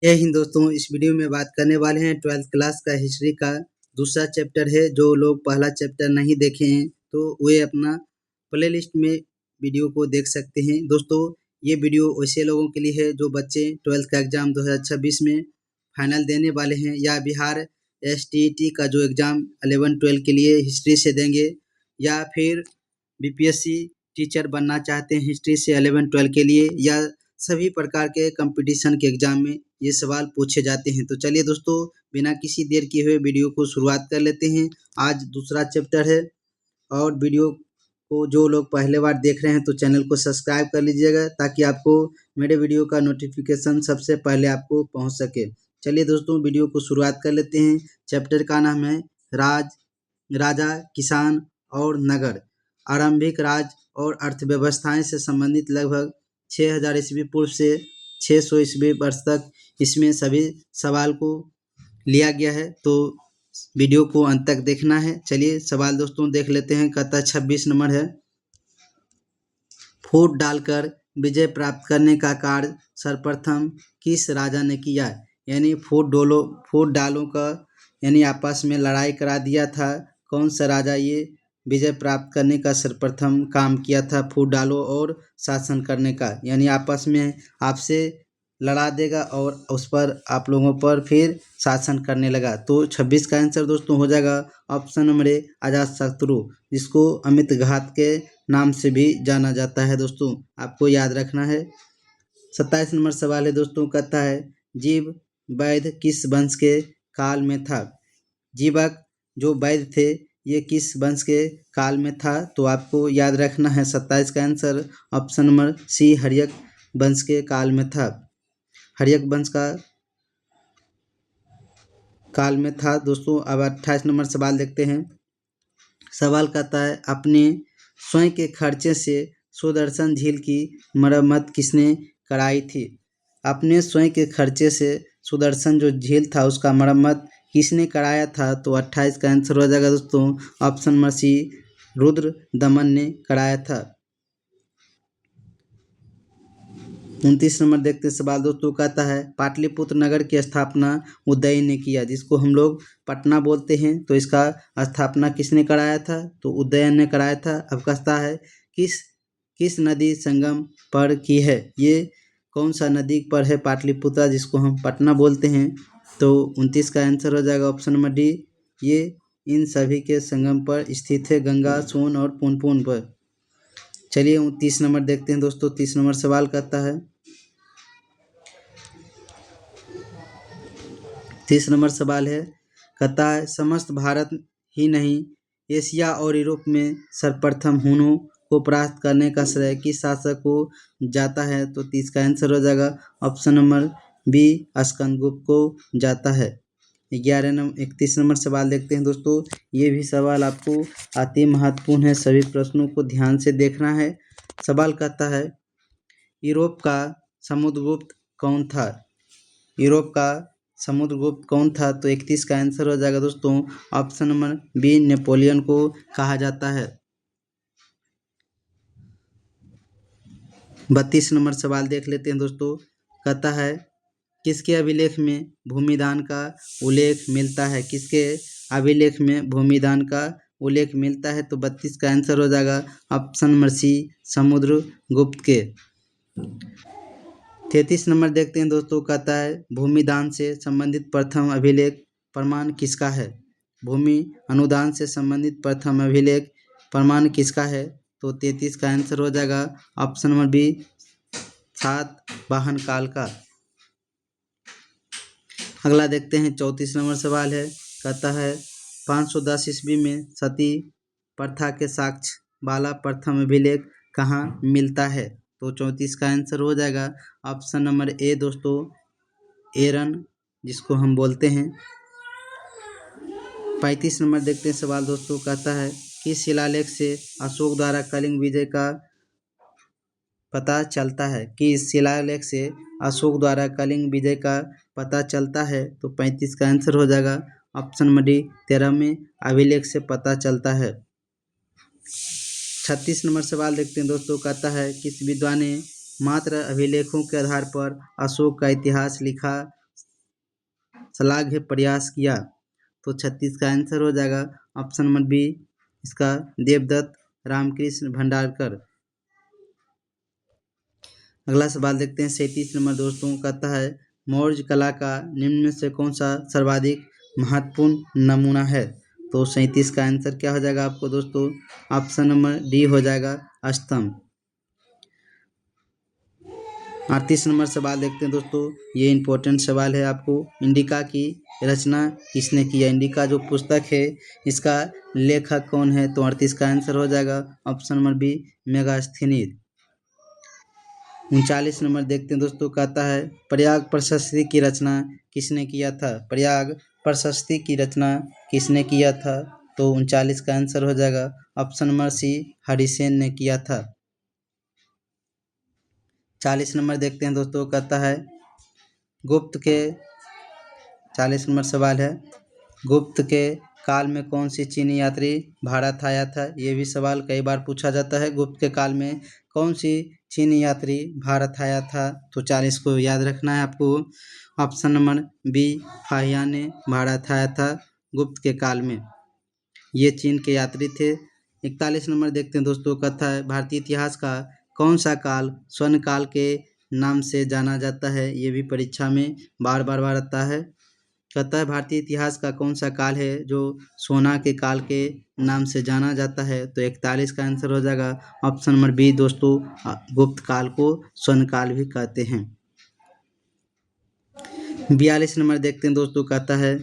जय हिंद दोस्तों। इस वीडियो में बात करने वाले हैं 12th क्लास का हिस्ट्री का दूसरा चैप्टर है। जो लोग पहला चैप्टर नहीं देखे हैं तो वे अपना प्लेलिस्ट में वीडियो को देख सकते हैं। दोस्तों, ये वीडियो वैसे लोगों के लिए है जो बच्चे 12th का एग्ज़ाम 2026 में फाइनल देने वाले हैं या बिहार STET का जो एग्ज़ाम 11-12 के लिए हिस्ट्री से देंगे, या फिर BPSC टीचर बनना चाहते हैं हिस्ट्री से 11-12 के लिए, या सभी प्रकार के कंपटीशन के एग्ज़ाम में ये सवाल पूछे जाते हैं। तो चलिए दोस्तों, बिना किसी देर किए हुए वीडियो को शुरुआत कर लेते हैं। आज दूसरा चैप्टर है और वीडियो को जो लोग पहले बार देख रहे हैं तो चैनल को सब्सक्राइब कर लीजिएगा ताकि आपको मेरे वीडियो का नोटिफिकेशन सबसे पहले आपको पहुंच सके। चलिए दोस्तों, वीडियो को शुरुआत कर लेते हैं। चैप्टर का नाम है राजा, किसान और नगर। आरंभिक राज और अर्थव्यवस्थाएं से संबंधित लगभग 6000 ईस्वी पूर्व से 600 ईस्वी वर्ष तक इसमें सभी सवाल को लिया गया है, तो वीडियो को अंत तक देखना है। चलिए सवाल दोस्तों देख लेते हैं। कहता 26 नंबर है, फूट डालकर विजय प्राप्त करने का कार्य सर्वप्रथम किस राजा ने किया? यानी फूट डालों का यानी आपस में लड़ाई करा दिया था। कौन सा राजा ये विजय प्राप्त करने का सर्वप्रथम काम किया था? फूट डालो और शासन करने का, यानी आपस में आपसे लड़ा देगा और उस पर आप लोगों पर फिर शासन करने लगा। तो 26 का आंसर दोस्तों हो जाएगा ऑप्शन नंबर ए, अजातशत्रु, जिसको अमित घात के नाम से भी जाना जाता है। दोस्तों आपको याद रखना है। 27 नंबर सवाल है दोस्तों, कहता है जीव वैद्य किस वंश के काल में था? जीवक जो वैद्य थे ये किस वंश के काल में था? तो आपको याद रखना है 27 का answer option number C, Haryanka वंश के काल में था। हर्यक वंश का काल में था। दोस्तों अब 28 नंबर सवाल देखते हैं। सवाल कहता है अपने स्वयं के खर्चे से सुदर्शन झील की मरम्मत किसने कराई थी? अपने स्वयं के खर्चे से सुदर्शन जो झील था उसका मरम्मत किसने कराया था? तो 28 का आंसर हो जाएगा दोस्तों ऑप्शन नंबर सी, रुद्र दमन ने कराया था। 29 नंबर देखते हैं सवाल दोस्तों, कहता है पाटलिपुत्र नगर की स्थापना उदय ने किया, जिसको हम लोग पटना बोलते हैं। तो इसका स्थापना किसने कराया था? तो उदयन ने कराया था। अब कहता है किस नदी संगम पर की है? ये कौन सा नदी पर है पाटलिपुत्र, जिसको हम पटना बोलते हैं? तो 29 का आंसर हो जाएगा ऑप्शन नंबर डी, ये इन सभी के संगम पर स्थित है, गंगा, सोन और पुनपुन पर। चलिए 30 नंबर देखते हैं दोस्तों। 30 नंबर सवाल कहता है 30 नंबर सवाल है, कहता है समस्त भारत ही नहीं एशिया और यूरोप में सर्वप्रथम हुनों को परास्त करने का श्रेय किस शासक को जाता है? तो 30 का आंसर हो जाएगा ऑप्शन नंबर बी, स्कंदगुप्त को जाता है। 31 नंबर सवाल देखते हैं दोस्तों। ये भी सवाल आपको अति महत्वपूर्ण है, सभी प्रश्नों को ध्यान से देखना है। सवाल कहता है यूरोप का समुद्रगुप्त कौन था? यूरोप का समुद्रगुप्त कौन था? तो 31 का आंसर हो जाएगा दोस्तों ऑप्शन नंबर बी, नेपोलियन को कहा जाता है। 32 नंबर सवाल देख लेते हैं दोस्तों। कहता है किसके अभिलेख में भूमिदान का उल्लेख मिलता है? किसके अभिलेख में भूमिदान का उल्लेख मिलता है? तो 32 का आंसर हो जाएगा ऑप्शन नंबर सी, समुद्रगुप्त के। 33 नंबर देखते हैं दोस्तों। कहता है भूमिदान से संबंधित प्रथम अभिलेख प्रमाण किसका है? भूमि अनुदान से संबंधित प्रथम अभिलेख प्रमाण किसका है? तो 33 का आंसर हो जाएगा ऑप्शन नंबर बी, सातवाहन काल का। अगला देखते हैं 34 नंबर सवाल है। कहता है 510 ईस्वी में सती प्रथा के साक्ष्य वाला प्रथम अभिलेख कहाँ मिलता है? तो 34 का आंसर हो जाएगा ऑप्शन नंबर ए दोस्तों, एरन, जिसको हम बोलते हैं। 35 नंबर देखते हैं सवाल दोस्तों। कहता है किस शिलालेख से अशोक द्वारा कलिंग विजय का पता चलता है? कि इस शिलालेख से अशोक द्वारा कलिंग विजय का पता चलता है? तो 35 का आंसर हो जाएगा ऑप्शन नंबर डी, 13वें अभिलेख से पता चलता है। 36 नंबर सवाल देखते हैं दोस्तों। कहता है किस विद्वान ने मात्र अभिलेखों के आधार पर अशोक का इतिहास लिखा श्लाघ्य प्रयास किया, तो 36 का आंसर हो जाएगा ऑप्शन नंबर बी इसका देवदत्त रामकृष्ण भंडारकर। अगला सवाल देखते हैं 37 नंबर दोस्तों, कहता है मौर्य कला का निम्न में से कौन सा सर्वाधिक महत्वपूर्ण नमूना है। तो 37 का आंसर क्या हो जाएगा आपको दोस्तों, ऑप्शन नंबर डी हो जाएगा स्तंभ। 38 नंबर सवाल देखते हैं दोस्तों, ये इंपॉर्टेंट सवाल है आपको। इंडिका की रचना किसने किया। इंडिका जो पुस्तक है इसका लेखक कौन है। तो 38 का आंसर हो जाएगा option number B Megasthenes. 39 number देखते हैं दोस्तों, कहता है प्रयाग प्रशस्ति की रचना किसने किया था। प्रयाग प्रशस्ति की रचना किसने किया था। तो 39 का आंसर हो जाएगा ऑप्शन नंबर सी हरिसेन ने किया था। 40 नंबर देखते हैं दोस्तों, कहता है गुप्त के 40 नंबर सवाल है, गुप्त के काल में कौन सी चीनी यात्री भारत आया था। ये भी सवाल कई बार पूछा जाता है, गुप्त के काल में कौन सी चीनी यात्री भारत आया था। तो 40 को याद रखना है आपको, ऑप्शन नंबर बी फाहियान ने भारत आया था गुप्त के काल में, ये चीन के यात्री थे। 41 नंबर देखते हैं दोस्तों, कहता है भारतीय इतिहास का कौन सा काल स्वर्ण काल के नाम से जाना जाता है। ये भी परीक्षा में बार बार आता है। कहता है भारतीय इतिहास का कौन सा काल है जो सोना के काल के नाम से जाना जाता है। तो 41 का आंसर हो जाएगा ऑप्शन नंबर बी दोस्तों गुप्त काल को स्वर्ण काल भी कहते हैं। 42 नंबर देखते हैं दोस्तों, कहता है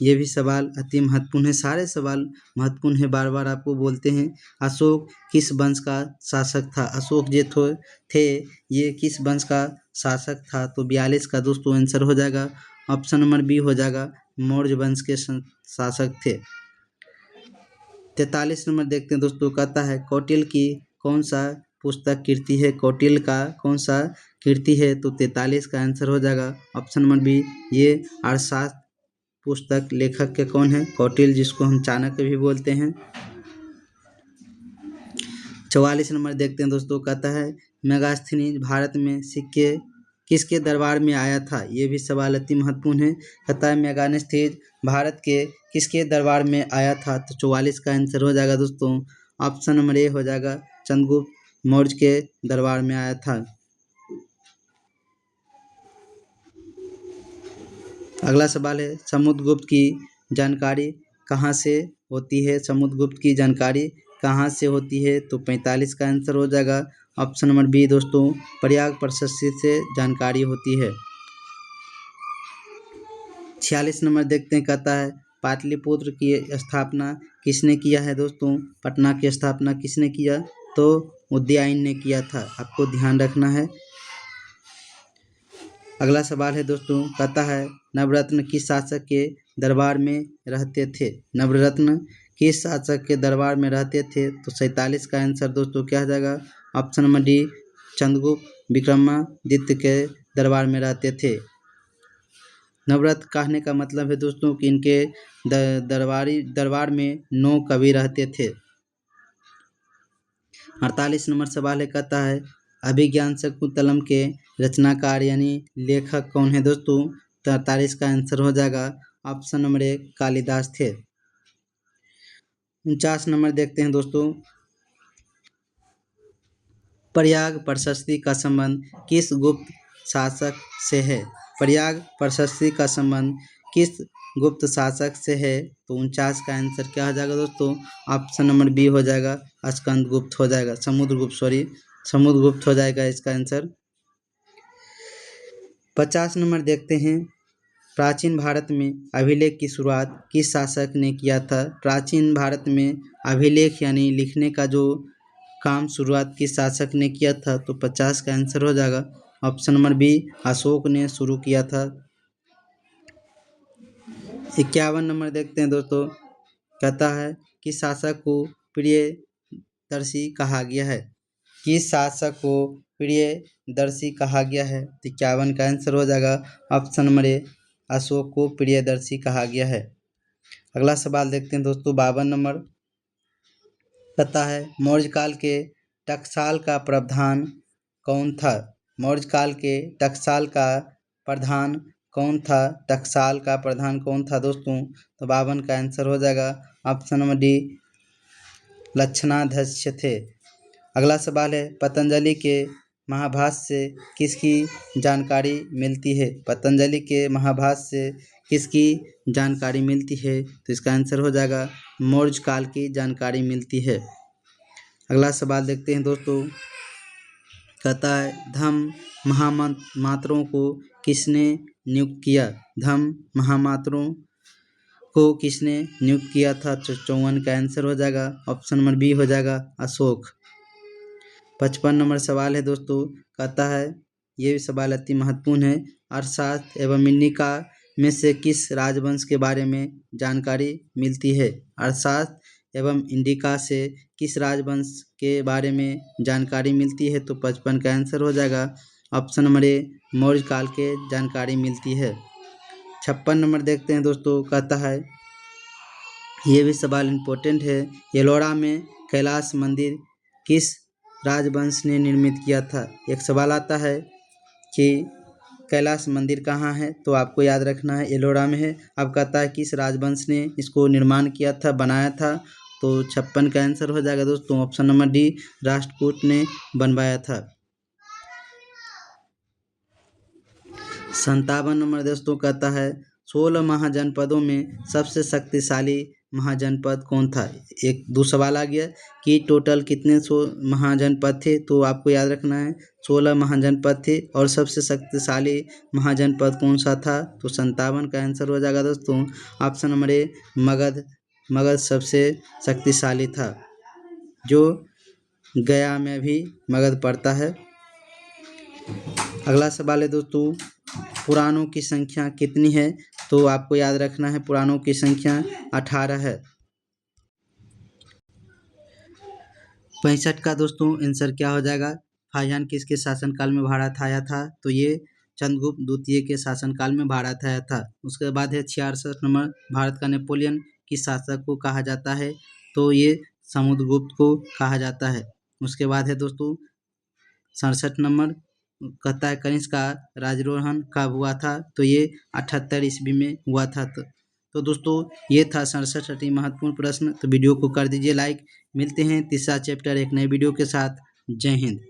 ये भी सवाल अति महत्वपूर्ण है, सारे सवाल महत्वपूर्ण है, बार बार आपको बोलते हैं। अशोक किस वंश का शासक था। अशोक जो थे ये किस वंश का शासक था। तो 42 का दोस्तों आंसर हो जाएगा ऑप्शन नंबर बी हो जाएगा मौर्य वंश के शासक थे। 43 नंबर देखते हैं दोस्तों, कहता है कौटिल्य की कौन सा पुस्तक कीर्ति है। कौटिल्य का कौन सा कीर्ति है। तो 43 का आंसर हो जाएगा ऑप्शन नंबर बी ये अर्थशास्त्र पुस्तक लेखक के कौन है कौटिल्य, जिसको हम चाणक्य भी बोलते हैं। 44 नंबर देखते हैं दोस्तों, कहता है मेगास्थनीज भारत में सिक्के किसके दरबार में आया था। ये भी सवाल अति महत्वपूर्ण है। कहता है मेगास्थनीज भारत के किसके दरबार में आया था। तो 44 का आंसर हो जाएगा दोस्तों ऑप्शन नंबर ए हो जाएगा चंद्रगुप्त मौर्य के दरबार में आया था। अगला सवाल है समुद्रगुप्त की जानकारी कहाँ से होती है। समुद्रगुप्त की जानकारी कहाँ से होती है। तो 45 का आंसर हो जाएगा ऑप्शन नंबर बी दोस्तों प्रयाग प्रशस्ति से जानकारी होती है। 46 नंबर देखते हैं, कहता है पाटलिपुत्र की स्थापना किसने किया है। दोस्तों पटना की स्थापना किसने किया। तो उदयन ने किया था, आपको ध्यान रखना है। अगला सवाल है दोस्तों, कहता है नवरत्न किस शासक के दरबार में रहते थे। नवरत्न किस शासक के दरबार में रहते थे। तो 47 का आंसर दोस्तों क्या हो जाएगा option number D Chandragupta Vikramaditya के दरबार में रहते थे। नवरत्न कहने का मतलब है दोस्तों कि इनके दरबार में 9 कवि रहते थे। 48 नंबर सवाल है, कहता है अभिज्ञान शकुंतलम के रचनाकार यानी लेखक कौन है। दोस्तों 43 का आंसर हो जाएगा ऑप्शन नंबर ए कालिदास थे। 49 नंबर देखते हैं दोस्तों, प्रयाग प्रशस्ति का संबंध किस गुप्त शासक से है। प्रयाग प्रशस्ति का संबंध किस गुप्त शासक से है। तो 49 का आंसर क्या हो जाएगा दोस्तों ऑप्शन नंबर बी हो जाएगा स्कंदगुप्त हो जाएगा, समुद्रगुप्त हो जाएगा इसका आंसर। 50 नंबर देखते हैं, प्राचीन भारत में अभिलेख की शुरुआत किस शासक ने किया था। प्राचीन भारत में अभिलेख यानी लिखने का जो काम शुरुआत किस शासक ने किया था। तो 50 का आंसर हो जाएगा ऑप्शन नंबर बी अशोक ने शुरू किया था। 51 नंबर देखते हैं दोस्तों, कहता है किस शासक को प्रियदर्शी कहा गया है। किस शासक को प्रियदर्शी कहा गया है। 51 का आंसर हो जाएगा ऑप्शन नंबर ए अशोक को प्रियदर्शी कहा गया है। अगला सवाल देखते हैं दोस्तों 52 नंबर, कहता है मौर्य काल के टकसाल का प्रधान कौन था। मौर्य काल के टकसाल का प्रधान कौन था? टकसाल का प्रधान कौन था दोस्तों? तो बावन का आंसर हो जाएगा ऑप्शन नंबर डी, लक्षणाध्यक्ष थे। अगला सवाल है, पतंजलि के महाभाष्य से किसकी जानकारी मिलती है? पतंजलि के महाभाष्य से किसकी जानकारी मिलती है? तो इसका आंसर हो जाएगा मौर्य काल की जानकारी मिलती है। अगला सवाल देखते हैं दोस्तों, कहता है धम्म महामात्रों को किसने नियुक्त किया? धम्म महामात्रों को किसने नियुक्त किया था? 54 का आंसर हो जाएगा ऑप्शन नंबर बी हो जाएगा अशोक। 55 नंबर सवाल है दोस्तों, कहता है, ये भी सवाल अति महत्वपूर्ण है, अर्थशास्त्र एवं इंडिका में से किस राजवंश के बारे में जानकारी मिलती है? अर्थशास्त्र एवं इंडिका से किस राजवंश के बारे में जानकारी मिलती है? तो 55 का आंसर हो जाएगा ऑप्शन नंबर ए, मौर्य काल के जानकारी मिलती है। 56 नंबर देखते हैं दोस्तों, कहता है, ये भी सवाल इम्पोर्टेंट है, एलोरा में कैलाश मंदिर किस राजवंश ने निर्मित किया था? एक सवाल आता है कि कैलाश मंदिर कहाँ है, तो आपको याद रखना है एलोरा में है। अब कहता है किस राजवंश ने इसको निर्माण किया था, बनाया था? तो 56 का आंसर हो जाएगा दोस्तों ऑप्शन नंबर डी, राष्ट्रकूट ने बनवाया था। 57 नंबर दोस्तों, कहता है 16 महाजनपदों में सबसे शक्तिशाली महाजनपद कौन था? एक दो सवाल आ गया कि टोटल कितने महाजनपद थे, तो आपको याद रखना है 16 महाजनपद थे और सबसे शक्तिशाली महाजनपद कौन सा था? तो 57 का आंसर हो जाएगा दोस्तों option number A, Magadh. Magadh सबसे शक्तिशाली था, जो गया में भी मगध पड़ता है। अगला सवाल है दोस्तों, पुराणों की संख्या कितनी है? तो आपको याद रखना है पुराणों की संख्या 18 है। 65 का दोस्तों आंसर क्या हो जाएगा? फाहियान किसके शासनकाल में भारत आया था? तो ये चंद्रगुप्त द्वितीय के शासनकाल में भारत आया था। उसके बाद है 66 नंबर, भारत का नेपोलियन किस शासक को कहा जाता है? तो ये समुद्रगुप्त को कहा जाता है। उसके बाद है दोस्तों 67 नंबर, कहता है कनिष्क का राजरोहण कब हुआ था? तो ये 78 ईस्वी में हुआ था। तो दोस्तों ये था 67 महत्वपूर्ण प्रश्न। तो वीडियो को कर दीजिए लाइक। मिलते हैं तीसरा चैप्टर एक नए वीडियो के साथ। जय हिंद।